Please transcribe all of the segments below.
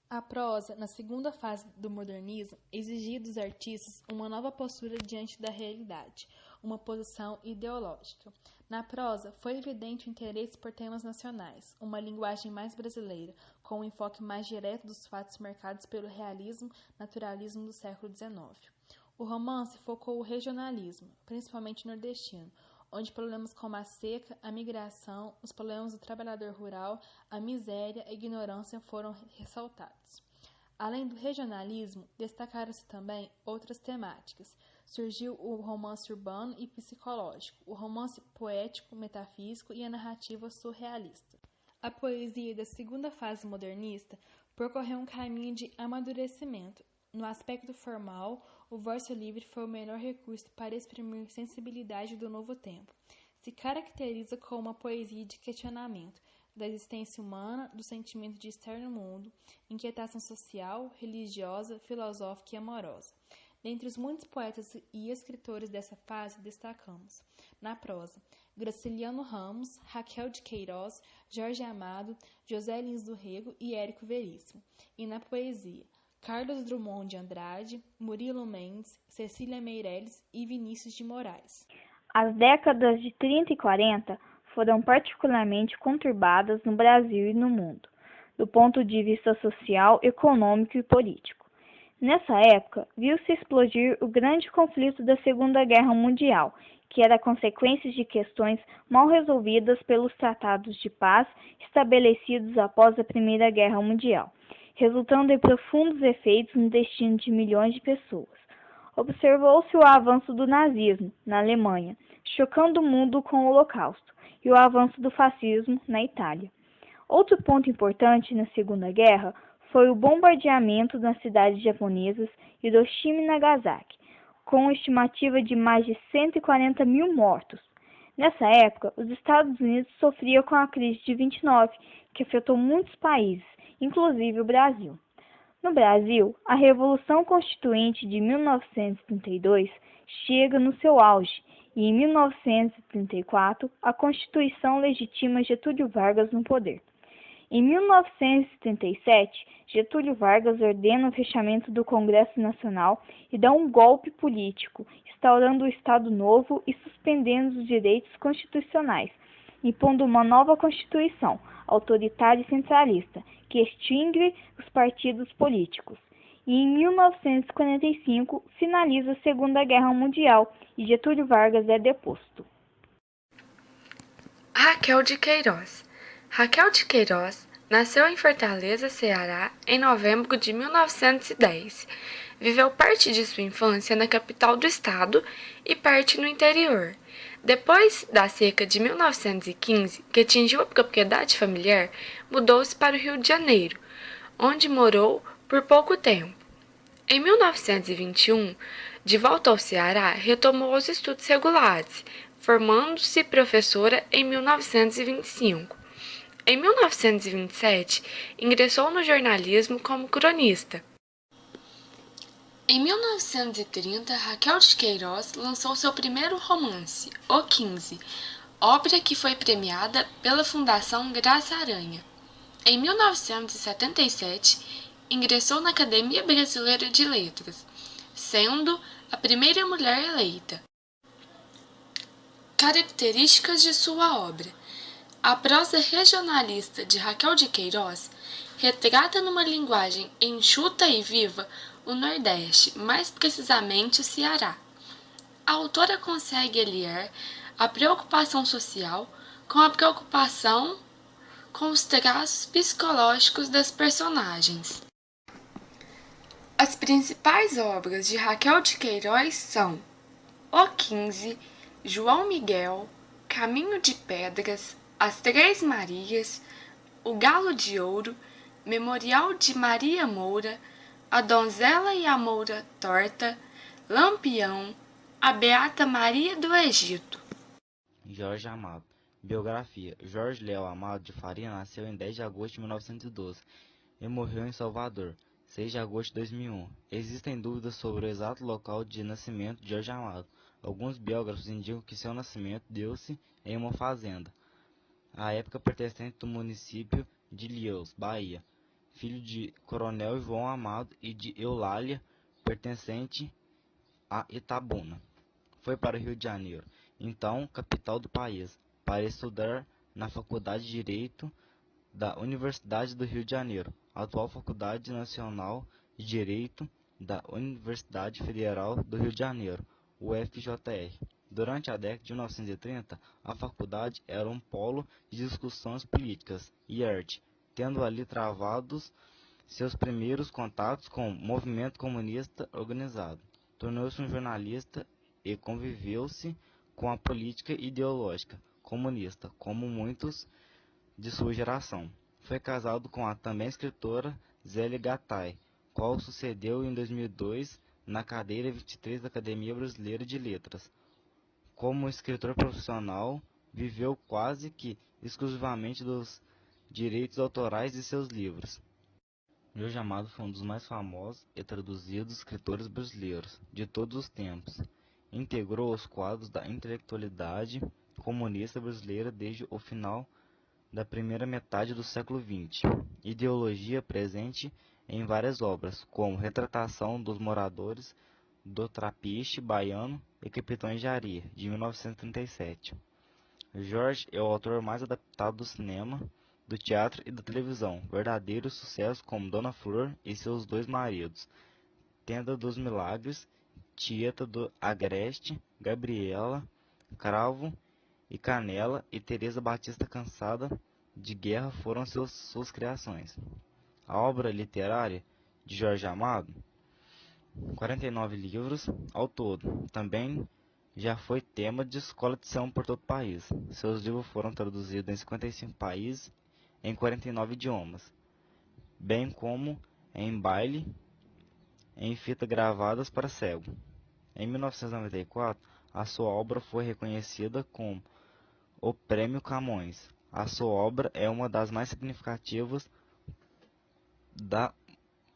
A prosa, na segunda fase do modernismo, exigia dos artistas uma nova postura diante da realidade, uma posição ideológica. Na prosa, foi evidente o interesse por temas nacionais, uma linguagem mais brasileira, com um enfoque mais direto dos fatos marcados pelo realismo, naturalismo do século XIX. O romance focou o regionalismo, principalmente nordestino, onde problemas como a seca, a migração, os problemas do trabalhador rural, a miséria e a ignorância foram ressaltados. Além do regionalismo, destacaram-se também outras temáticas. Surgiu o romance urbano e psicológico, o romance poético, metafísico e a narrativa surrealista. A poesia da segunda fase modernista percorreu um caminho de amadurecimento. No aspecto formal, o verso livre foi o melhor recurso para exprimir sensibilidade do novo tempo. Se caracteriza como uma poesia de questionamento da existência humana, do sentimento de estar no mundo, inquietação social, religiosa, filosófica e amorosa. Dentre os muitos poetas e escritores dessa fase, destacamos, na prosa, Graciliano Ramos, Raquel de Queiroz, Jorge Amado, José Lins do Rego e Érico Veríssimo. E na poesia, Carlos Drummond de Andrade, Murilo Mendes, Cecília Meirelles e Vinícius de Moraes. As décadas de 30 e 40 foram particularmente conturbadas no Brasil e no mundo, do ponto de vista social, econômico e político. Nessa época, viu-se explodir o grande conflito da Segunda Guerra Mundial, que era consequência de questões mal resolvidas pelos tratados de paz estabelecidos após a Primeira Guerra Mundial, resultando em profundos efeitos no destino de milhões de pessoas. Observou-se o avanço do nazismo na Alemanha, chocando o mundo com o Holocausto, e o avanço do fascismo na Itália. Outro ponto importante na Segunda Guerra foi o bombardeamento nas cidades japonesas Hiroshima e Nagasaki, com estimativa de mais de 140 mil mortos. Nessa época, os Estados Unidos sofriam com a crise de 29, que afetou muitos países, inclusive o Brasil. No Brasil, a Revolução Constituinte de 1932 chega no seu auge e, em 1934, a Constituição legitima Getúlio Vargas no poder. Em 1937, Getúlio Vargas ordena o fechamento do Congresso Nacional e dá um golpe político, instaurando o Estado Novo e suspendendo os direitos constitucionais, impondo uma nova Constituição, autoritária e centralista, que extingue os partidos políticos. E em 1945, finaliza a Segunda Guerra Mundial e Getúlio Vargas é deposto. Raquel de Queiroz. Raquel de Queiroz nasceu em Fortaleza, Ceará, em novembro de 1910. Viveu parte de sua infância na capital do estado e parte no interior. Depois da seca de 1915, que atingiu a propriedade familiar, mudou-se para o Rio de Janeiro, onde morou por pouco tempo. Em 1921, de volta ao Ceará, retomou os estudos regulares, formando-se professora em 1925. Em 1927, ingressou no jornalismo como cronista. Em 1930, Raquel de Queiroz lançou seu primeiro romance, O 15, obra que foi premiada pela Fundação Graça Aranha. Em 1977, ingressou na Academia Brasileira de Letras, sendo a primeira mulher eleita. Características de sua obra. A prosa regionalista de Raquel de Queiroz retrata numa linguagem enxuta e viva o Nordeste, mais precisamente o Ceará. A autora consegue aliar a preocupação social com a preocupação com os traços psicológicos das personagens. As principais obras de Raquel de Queiroz são O 15, João Miguel, Caminho de Pedras, As Três Marias, O Galo de Ouro, Memorial de Maria Moura, A Donzela e a Moura Torta, Lampião, A Beata Maria do Egito. Jorge Amado. Biografia. Jorge Léo Amado de Faria nasceu em 10 de agosto de 1912 e morreu em Salvador, 6 de agosto de 2001. Existem dúvidas sobre o exato local de nascimento de Jorge Amado. Alguns biógrafos indicam que seu nascimento deu-se em uma fazenda, à época pertencente do município de Ilhéus, Bahia. filho de Coronel João Amado e de Eulália, pertencente a Itabuna. Foi para o Rio de Janeiro, então capital do país, para estudar na Faculdade de Direito da Universidade do Rio de Janeiro, atual Faculdade Nacional de Direito da Universidade Federal do Rio de Janeiro, UFJR. Durante a década de 1930, a faculdade era um polo de discussões políticas e arte, tendo ali travados seus primeiros contatos com o movimento comunista organizado. Tornou-se um jornalista e conviveu-se com a política ideológica comunista, como muitos de sua geração. Foi casado com a também escritora Zélia Gattai, qual sucedeu em 2002 na cadeira 23 da Academia Brasileira de Letras. Como escritor profissional, viveu quase que exclusivamente dos direitos autorais de seus livros. Jorge Amado foi um dos mais famosos e traduzidos escritores brasileiros de todos os tempos. Integrou os quadros da intelectualidade comunista brasileira desde o final da primeira metade do século XX. Ideologia presente em várias obras, como Retratação dos Moradores do Trapiche Baiano e Capitães de Areia, de 1937. Jorge é o autor mais adaptado do cinema, do teatro e da televisão. Verdadeiros sucessos como Dona Flor e seus dois maridos, Tenda dos Milagres, Tieta do Agreste, Gabriela, Cravo e Canela e Teresa Batista Cansada de Guerra foram suas criações. A obra literária de Jorge Amado, 49 livros ao todo, também já foi tema de escola de samba por todo o país. Seus livros foram traduzidos em 55 países, em 49 idiomas, bem como em braille, em fita gravadas para cego. Em 1994, a sua obra foi reconhecida com o Prêmio Camões. A sua obra é uma das mais significativas da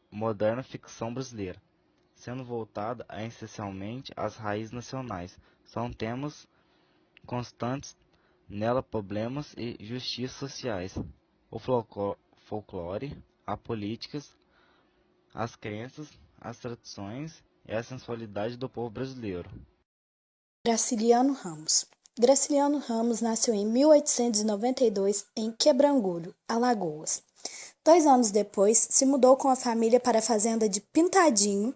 moderna ficção brasileira, sendo voltada essencialmente às raízes nacionais. São temas constantes nela problemas e justiças sociais, o folclore, a políticas, as crenças, as tradições e a sensualidade do povo brasileiro. Graciliano Ramos. Graciliano Ramos nasceu em 1892 em Quebrangulho, Alagoas. 2 anos depois, se mudou com a família para a fazenda de Pintadinho,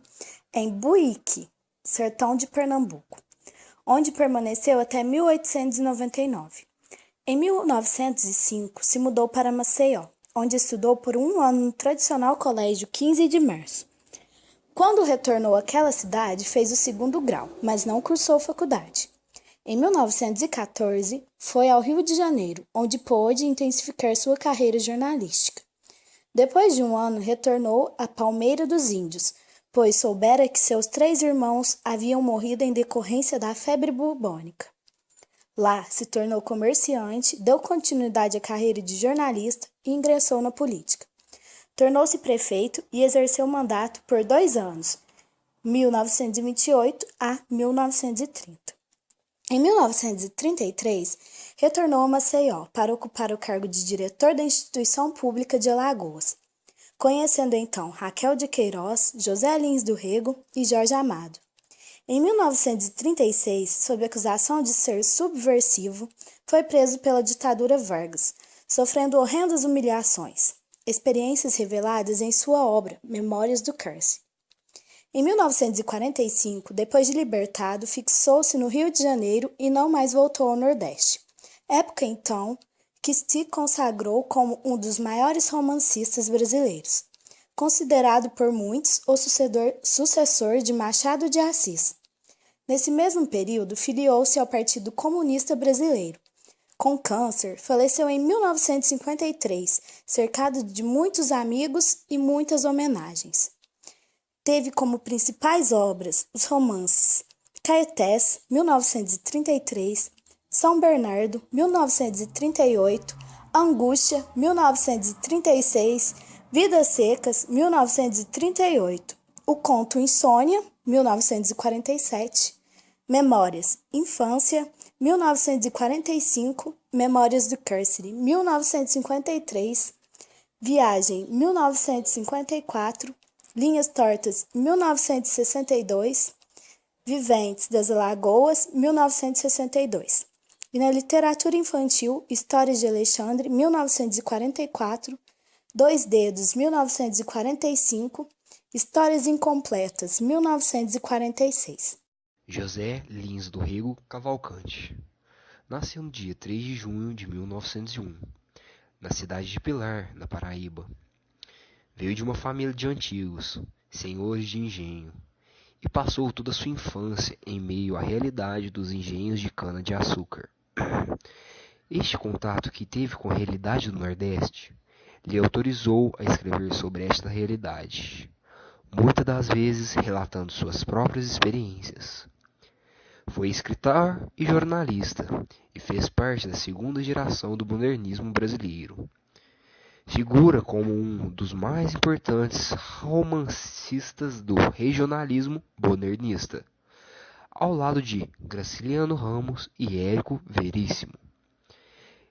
em Buíque, sertão de Pernambuco, onde permaneceu até 1899. Em 1905, se mudou para Maceió, onde estudou por 1 ano no tradicional Colégio 15 de Março. Quando retornou àquela cidade, fez o 2º grau, mas não cursou faculdade. Em 1914, foi ao Rio de Janeiro, onde pôde intensificar sua carreira jornalística. Depois de 1 ano, retornou a Palmeira dos Índios, pois soubera que seus 3 irmãos haviam morrido em decorrência da febre bubônica. Lá, se tornou comerciante, deu continuidade à carreira de jornalista e ingressou na política. Tornou-se prefeito e exerceu o mandato por 2 anos, 1928 a 1930. Em 1933, retornou a Maceió para ocupar o cargo de diretor da Instituição Pública de Alagoas, conhecendo então Raquel de Queiroz, José Lins do Rego e Jorge Amado. Em 1936, sob acusação de ser subversivo, foi preso pela ditadura Vargas, sofrendo horrendas humilhações, experiências reveladas em sua obra Memórias do Cárcere. Em 1945, depois de libertado, fixou-se no Rio de Janeiro e não mais voltou ao Nordeste. Época, então, que se consagrou como um dos maiores romancistas brasileiros, considerado por muitos o sucessor de Machado de Assis. Nesse mesmo período, filiou-se ao Partido Comunista Brasileiro. Com câncer, faleceu em 1953, cercado de muitos amigos e muitas homenagens. Teve como principais obras os romances Caetés, 1933, São Bernardo, 1938, Angústia, 1936, Vidas Secas, 1938, O Conto Insônia, 1947, Memórias, Infância, 1945, Memórias do Cárcere, 1953, Viagem 1954, Linhas Tortas 1962, Viventes das Alagoas 1962. E na literatura infantil, Histórias de Alexandre 1944, Dois Dedos 1945, Histórias Incompletas 1946. José Lins do Rego Cavalcante nasceu no dia 3 de junho de 1901, na cidade de Pilar, na Paraíba. Veio de uma família de antigos, senhores de engenho, e passou toda a sua infância em meio à realidade dos engenhos de cana-de-açúcar. Este contato que teve com a realidade do Nordeste lhe autorizou a escrever sobre esta realidade, muitas das vezes relatando suas próprias experiências. Foi escritor e jornalista e fez parte da segunda geração do modernismo brasileiro. Figura como um dos mais importantes romancistas do regionalismo modernista, ao lado de Graciliano Ramos e Érico Veríssimo.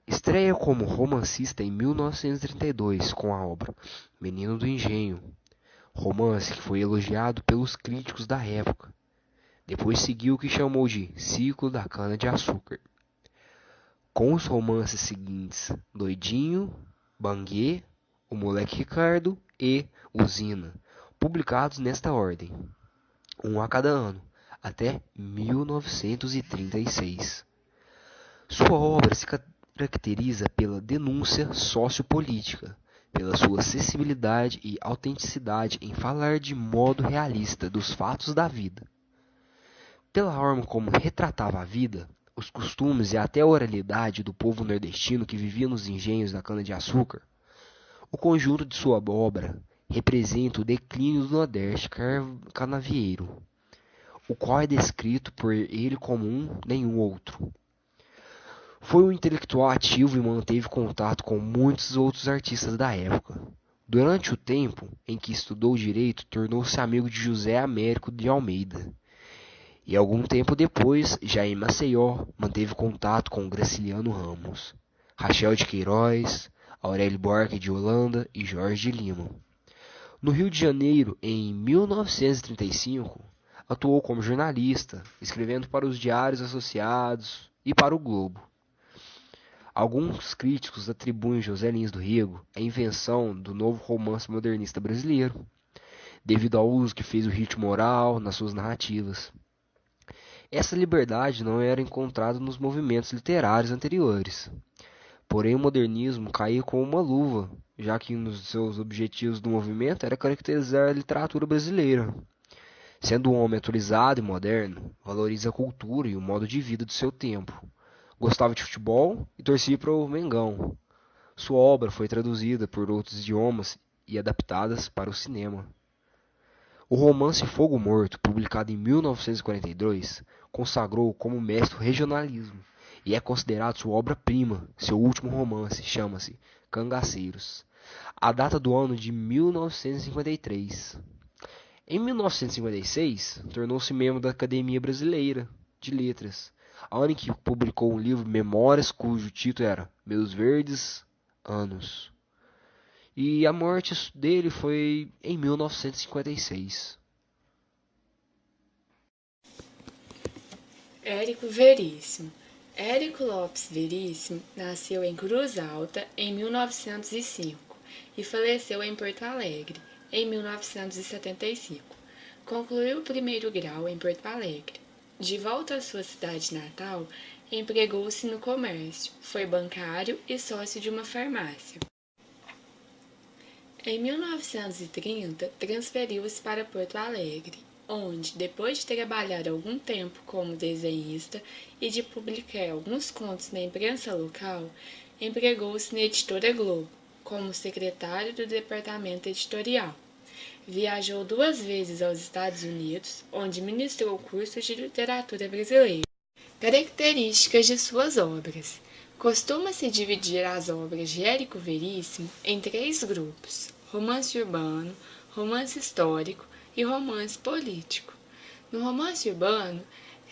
Estreia como romancista em 1932 com a obra Menino do Engenho, romance que foi elogiado pelos críticos da época. Depois seguiu o que chamou de Ciclo da Cana-de-Açúcar, com os romances seguintes Doidinho, Banguê, O Moleque Ricardo e Usina, publicados nesta ordem, um a cada ano, até 1936. Sua obra se caracteriza pela denúncia sociopolítica, pela sua acessibilidade e autenticidade em falar de modo realista dos fatos da vida. Pela forma como retratava a vida, os costumes e até a oralidade do povo nordestino que vivia nos engenhos da cana-de-açúcar, o conjunto de sua obra representa o declínio do Nordeste canavieiro, o qual é descrito por ele como nenhum outro. Foi um intelectual ativo e manteve contato com muitos outros artistas da época. Durante o tempo em que estudou direito, tornou-se amigo de José Américo de Almeida. E algum tempo depois, já em Maceió, manteve contato com Graciliano Ramos, Rachel de Queiroz, Aurélio Buarque de Holanda e Jorge de Lima. No Rio de Janeiro, em 1935, atuou como jornalista, escrevendo para os diários associados e para o Globo. Alguns críticos atribuem José Lins do Rego a invenção do novo romance modernista brasileiro, devido ao uso que fez o ritmo oral nas suas narrativas. Essa liberdade não era encontrada nos movimentos literários anteriores. Porém, o modernismo caía como uma luva, já que um dos seus objetivos do movimento era caracterizar a literatura brasileira. Sendo um homem atualizado e moderno, valoriza a cultura e o modo de vida do seu tempo. Gostava de futebol e torcia para o Mengão. Sua obra foi traduzida por outros idiomas e adaptadas para o cinema. O romance Fogo Morto, publicado em 1942, consagrou-o como mestre do regionalismo e é considerado sua obra-prima. Seu último romance chama-se Cangaceiros, a data do ano de 1953. Em 1956, tornou-se membro da Academia Brasileira de Letras, ano em que publicou um livro Memórias cujo título era Meus Verdes Anos. E a morte dele foi em 1956. Érico Veríssimo. Érico Lopes Veríssimo nasceu em Cruz Alta em 1905 e faleceu em Porto Alegre em 1975. Concluiu o primeiro grau em Porto Alegre. De volta à sua cidade natal, empregou-se no comércio, foi bancário e sócio de uma farmácia. Em 1930, transferiu-se para Porto Alegre, onde, depois de trabalhar algum tempo como desenhista e de publicar alguns contos na imprensa local, empregou-se na editora Globo, como secretário do departamento editorial. Viajou 2 vezes aos Estados Unidos, onde ministrou cursos de literatura brasileira. Características de suas obras. Costuma-se dividir as obras de Érico Veríssimo em 3 grupos: romance urbano, romance histórico e romance político. No romance urbano,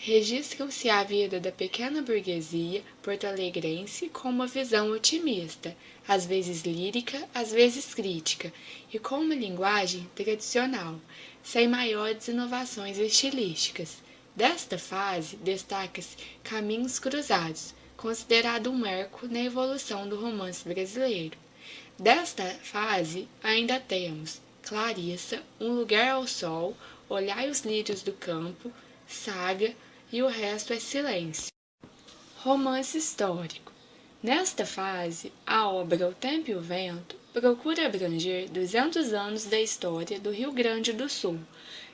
registram-se a vida da pequena burguesia porto-alegrense com uma visão otimista, às vezes lírica, às vezes crítica, e com uma linguagem tradicional, sem maiores inovações estilísticas. Desta fase, destaca-se Caminhos Cruzados, considerado um marco na evolução do romance brasileiro. Desta fase, ainda temos Clarissa, Um Lugar ao Sol, Olhai os Lírios do Campo, Saga e O Resto é Silêncio. Romance histórico. Nesta fase, a obra O Tempo e o Vento procura abranger 200 anos da história do Rio Grande do Sul,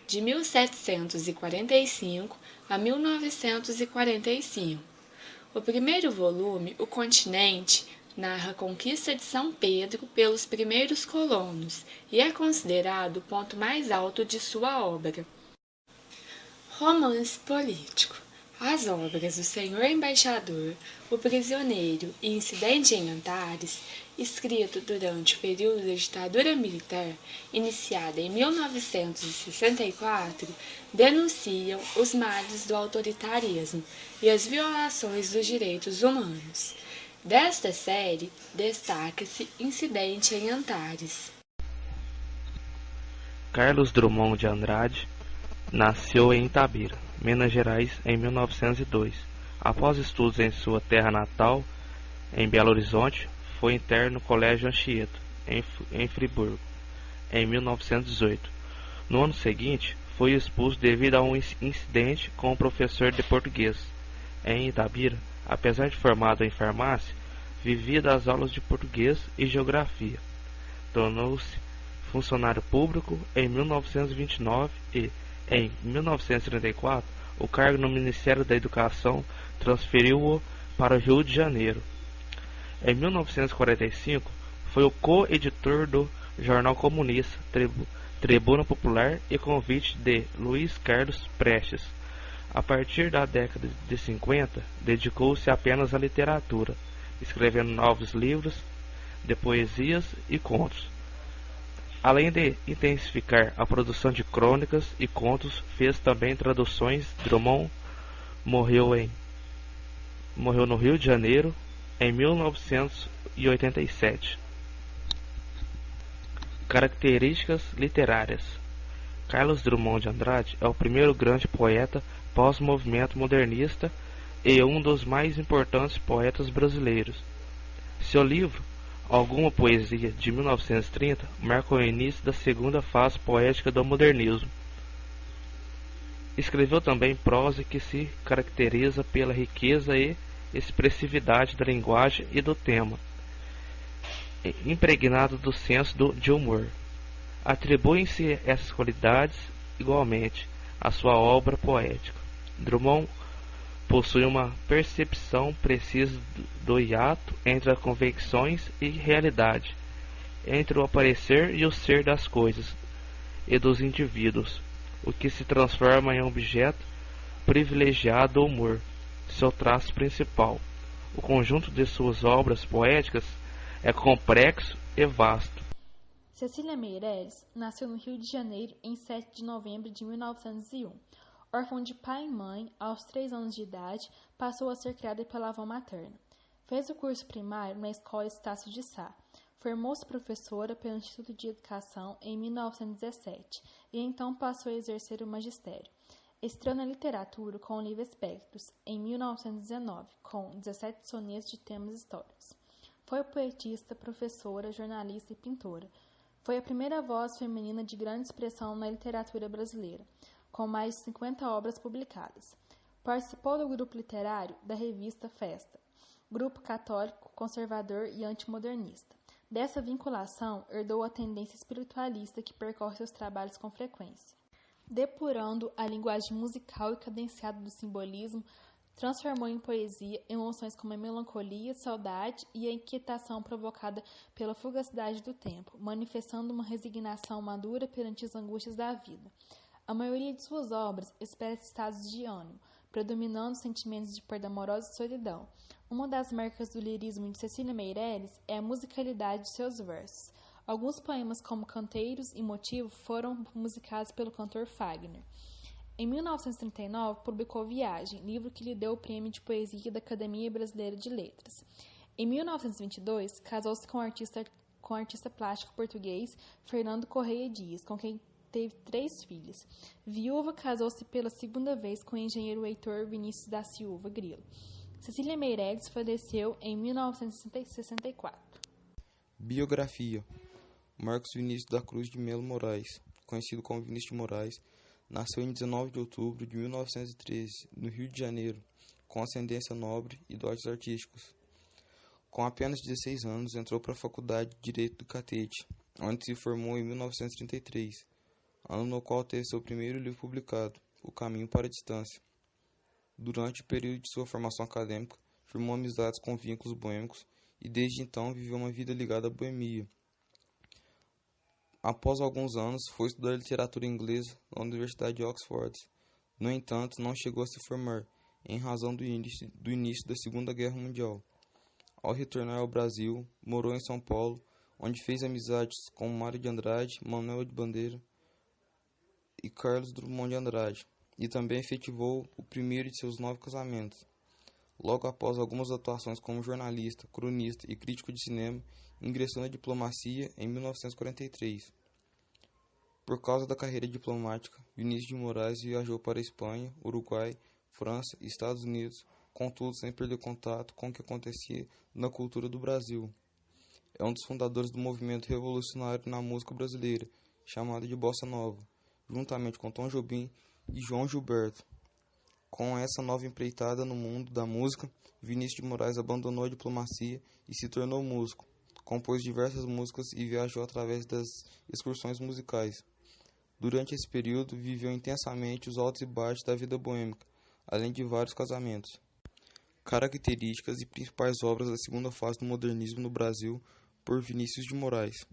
de 1745 a 1945. O primeiro volume, O Continente, narra a conquista de São Pedro pelos primeiros colonos e é considerado o ponto mais alto de sua obra. Romance político. As obras O Senhor Embaixador, O Prisioneiro e Incidente em Antares, escrito durante o período da ditadura militar, iniciada em 1964, denunciam os males do autoritarismo e as violações dos direitos humanos. Desta série, destaca-se Incidente em Antares. Carlos Drummond de Andrade nasceu em Itabira, Minas Gerais, em 1902. Após estudos em sua terra natal, em Belo Horizonte, foi interno no Colégio Anchieta, em Friburgo, em 1918. No ano seguinte, foi expulso devido a um incidente com um professor de português. Em Itabira, apesar de formado em farmácia, vivia das aulas de português e geografia. Tornou-se funcionário público em 1929 e, em 1934, o cargo no Ministério da Educação transferiu-o para o Rio de Janeiro. Em 1945, foi o co-editor do Jornal Comunista, Tribuna Popular e convite de Luiz Carlos Prestes. A partir da década de 50, dedicou-se apenas à literatura, escrevendo novos livros de poesias e contos. Além de intensificar a produção de crônicas e contos, fez também traduções. Drummond morreu no Rio de Janeiro em 1987. Características literárias. Carlos Drummond de Andrade é o primeiro grande poeta pós-movimento modernista e um dos mais importantes poetas brasileiros. Seu livro, Alguma Poesia, de 1930, marca o início da segunda fase poética do modernismo. Escreveu também prosa que se caracteriza pela riqueza e expressividade da linguagem e do tema, impregnado do senso de humor. Atribuem-se essas qualidades igualmente à sua obra poética. Drummond possui uma percepção precisa do hiato entre as convicções e realidade, entre o aparecer e o ser das coisas e dos indivíduos, o que se transforma em um objeto privilegiado do humor, seu traço principal. O conjunto de suas obras poéticas é complexo e vasto. Cecília Meirelles nasceu no Rio de Janeiro em 7 de novembro de 1901. Órfã de pai e mãe, aos 3 anos de idade, passou a ser criada pela avó materna. Fez o curso primário na Escola Estácio de Sá. Formou-se professora pelo Instituto de Educação em 1917 e então passou a exercer o magistério. Estreou na literatura com o livro Espectros, em 1919, com 17 sonetos de temas históricos. Foi poetista, professora, jornalista e pintora. Foi a primeira voz feminina de grande expressão na literatura brasileira, com mais de 50 obras publicadas. Participou do grupo literário da revista Festa, grupo católico, conservador e antimodernista. Dessa vinculação, herdou a tendência espiritualista que percorre seus trabalhos com frequência. Depurando a linguagem musical e cadenciada do simbolismo, transformou em poesia emoções como a melancolia, saudade e a inquietação provocada pela fugacidade do tempo, manifestando uma resignação madura perante as angústias da vida. A maioria de suas obras expressa estados de ânimo, predominando sentimentos de perda amorosa e solidão. Uma das marcas do lirismo de Cecília Meirelles é a musicalidade de seus versos. Alguns poemas, como Canteiros e Motivo, foram musicados pelo cantor Fagner. Em 1939, publicou Viagem, livro que lhe deu o prêmio de poesia da Academia Brasileira de Letras. Em 1922, casou-se com o artista plástico português Fernando Correia Dias, com quem teve 3 filhos. Viúva, casou-se pela segunda vez com o engenheiro Heitor Vinícius da Silva Grilo. Cecília Meirelles faleceu em 1964. Biografia. Marcos Vinícius da Cruz de Melo Moraes, conhecido como Vinícius de Moraes, nasceu em 19 de outubro de 1913, no Rio de Janeiro, com ascendência nobre e dotes artísticos. Com apenas 16 anos, entrou para a Faculdade de Direito do Catete, onde se formou em 1933, ano no qual teve seu primeiro livro publicado, O Caminho para a Distância. Durante o período de sua formação acadêmica, firmou amizades com vínculos boêmicos e desde então viveu uma vida ligada à boemia. Após alguns anos, foi estudar literatura inglesa na Universidade de Oxford. No entanto, não chegou a se formar, em razão do início da Segunda Guerra Mundial. Ao retornar ao Brasil, morou em São Paulo, onde fez amizades com Mário de Andrade, Manuel de Bandeira e Carlos Drummond de Andrade, e também efetivou o primeiro de seus 9 casamentos. Logo após algumas atuações como jornalista, cronista e crítico de cinema, ingressou na diplomacia em 1943. Por causa da carreira diplomática, Vinícius de Moraes viajou para a Espanha, Uruguai, França e Estados Unidos, contudo sem perder contato com o que acontecia na cultura do Brasil. É um dos fundadores do movimento revolucionário na música brasileira, chamado de Bossa Nova, juntamente com Tom Jobim e João Gilberto. Com essa nova empreitada no mundo da música, Vinícius de Moraes abandonou a diplomacia e se tornou músico. Compôs diversas músicas e viajou através das excursões musicais. Durante esse período, viveu intensamente os altos e baixos da vida boêmica, além de vários casamentos. Características e principais obras da segunda fase do modernismo no Brasil, por Vinícius de Moraes.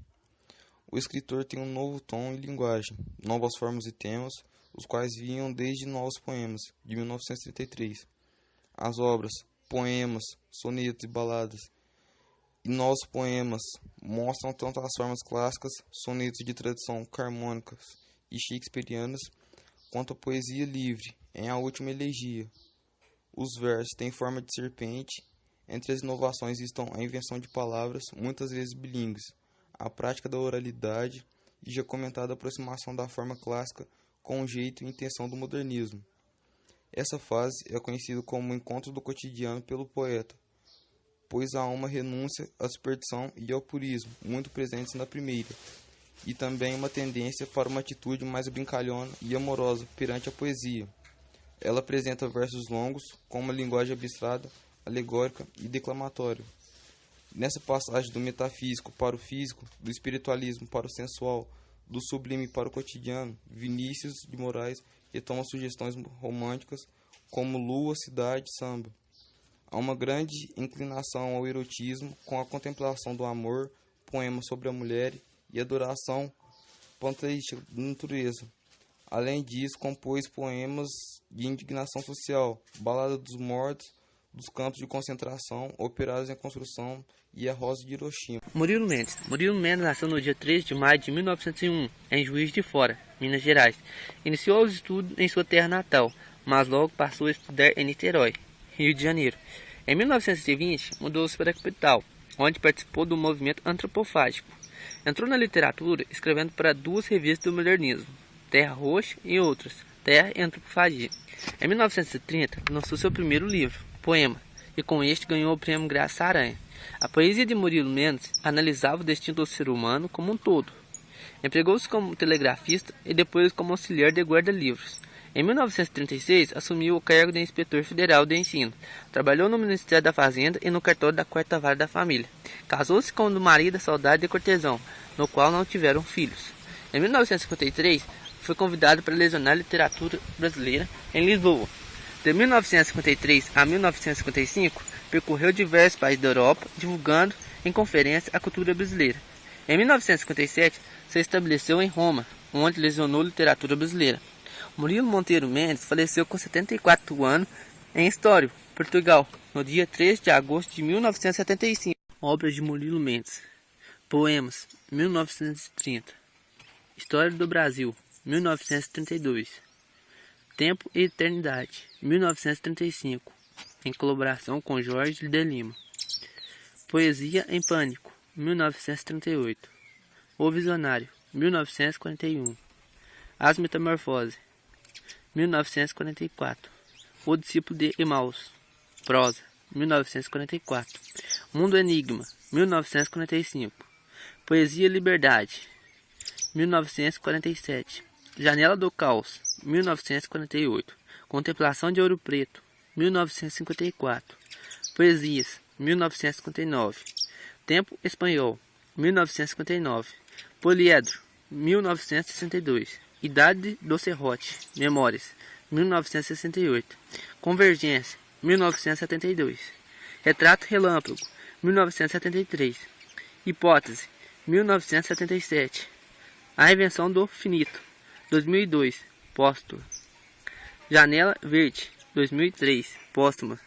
O escritor tem um novo tom e linguagem, novas formas e temas, os quais vinham desde Novos Poemas, de 1933. As obras, poemas, sonetos e baladas, e Novos Poemas mostram tanto as formas clássicas, sonetos de tradição carmônicas e shakespearianas, quanto a poesia livre, em A Última Elegia. Os versos têm forma de serpente. Entre as inovações estão a invenção de palavras, muitas vezes bilíngues, a prática da oralidade e já comentada aproximação da forma clássica com o jeito e intenção do modernismo. Essa fase é conhecida como o encontro do cotidiano pelo poeta, pois há uma renúncia à superstição e ao purismo, muito presentes na primeira, e também uma tendência para uma atitude mais brincalhona e amorosa perante a poesia. Ela apresenta versos longos, com uma linguagem abstrata, alegórica e declamatória. Nessa passagem do metafísico para o físico, do espiritualismo para o sensual, do sublime para o cotidiano, Vinícius de Moraes retoma sugestões românticas como lua, cidade, samba. Há uma grande inclinação ao erotismo, com a contemplação do amor, poemas sobre a mulher e adoração panteística da natureza. Além disso, compôs poemas de indignação social, Balada dos Mortos, dos Campos de Concentração, Operários em Construção e A Rosa de Hiroshima. Murilo Mendes. Murilo Mendes nasceu no dia 13 de maio de 1901, em Juiz de Fora, Minas Gerais. Iniciou os estudos em sua terra natal, mas logo passou a estudar em Niterói, Rio de Janeiro. Em 1920, mudou-se para a capital, onde participou do movimento antropofágico. Entrou na literatura escrevendo para 2 revistas do modernismo, Terra Roxa e outras, Terra e Antropofagia. Em 1930, lançou seu primeiro livro, Poema, e com este ganhou o prêmio Graça Aranha. A poesia de Murilo Mendes analisava o destino do ser humano como um todo. Empregou-se como telegrafista e depois como auxiliar de guarda-livros. Em 1936, assumiu o cargo de inspetor federal de ensino. Trabalhou no Ministério da Fazenda e no cartório da 4ª Vara da Família. Casou-se com o marido da Saudade de Cortesão, no qual não tiveram filhos. Em 1953, foi convidado para lecionar literatura brasileira em Lisboa. De 1953 a 1955, percorreu diversos países da Europa, divulgando em conferências a cultura brasileira. Em 1957, se estabeleceu em Roma, onde lecionou literatura brasileira. Murilo Monteiro Mendes faleceu com 74 anos em Estoril, Portugal, no dia 3 de agosto de 1975. Obras de Murilo Mendes. Poemas, 1930. História do Brasil, 1932. Tempo e Eternidade, 1935, em colaboração com Jorge de Lima. Poesia em Pânico, 1938. O Visionário, 1941. As Metamorfoses, 1944. O Discípulo de Emaús, prosa, 1944. Mundo Enigma, 1945. Poesia Liberdade, 1947. Janela do Caos, 1948. Contemplação de Ouro Preto, 1954. Poesias, 1959. Tempo Espanhol, 1959. Poliedro, 1962. Idade do Serrote, Memórias, 1968. Convergência, 1972. Retrato Relâmpago, 1973. Hipótese, 1977. A Invenção do Finito, 2002, póstumo. Janela Verde, 2003, póstuma.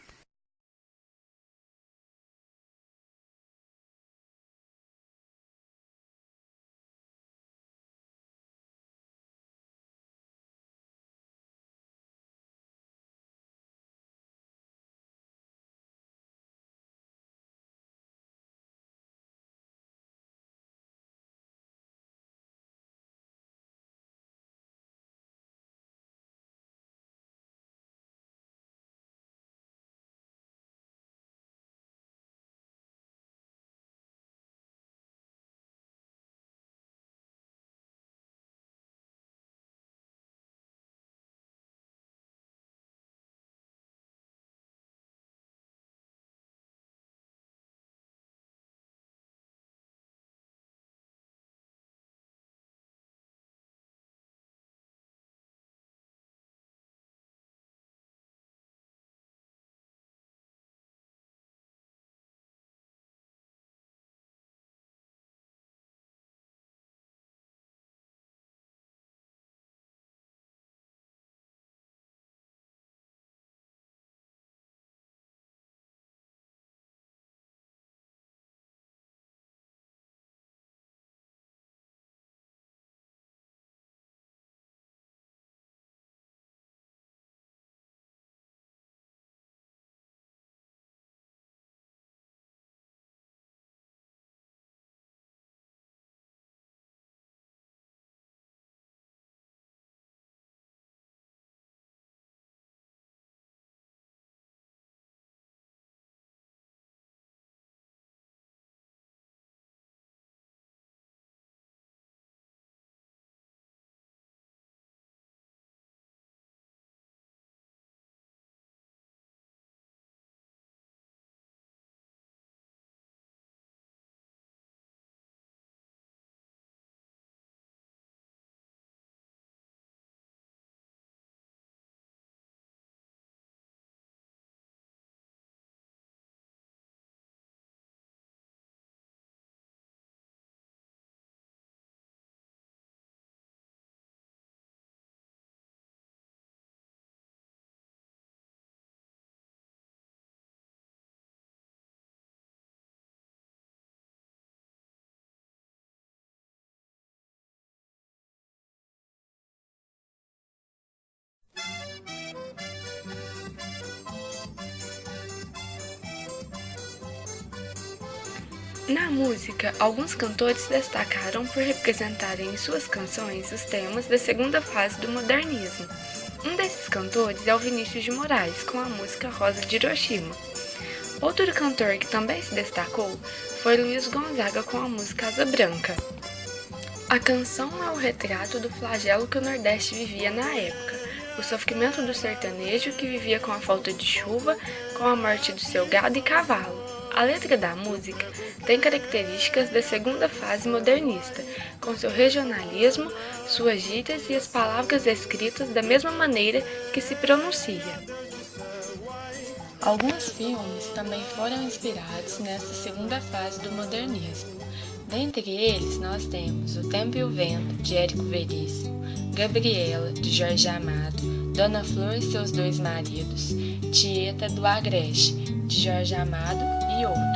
Na música, alguns cantores se destacaram por representarem em suas canções os temas da segunda fase do modernismo. Um desses cantores é o Vinícius de Moraes, com a música Rosa de Hiroshima. Outro cantor que também se destacou foi Luiz Gonzaga com a música Asa Branca. A canção é o retrato do flagelo que o Nordeste vivia na época, o sofrimento do sertanejo que vivia com a falta de chuva, com a morte do seu gado e cavalo. A letra da música tem características da segunda fase modernista, com seu regionalismo, suas gírias e as palavras escritas da mesma maneira que se pronuncia. Alguns filmes também foram inspirados nessa segunda fase do modernismo. Dentre eles, nós temos O Tempo e o Vento, de Érico Veríssimo, Gabriela, de Jorge Amado, Dona Flor e seus dois maridos, Tieta, do Agreste, de Jorge Amado e outros.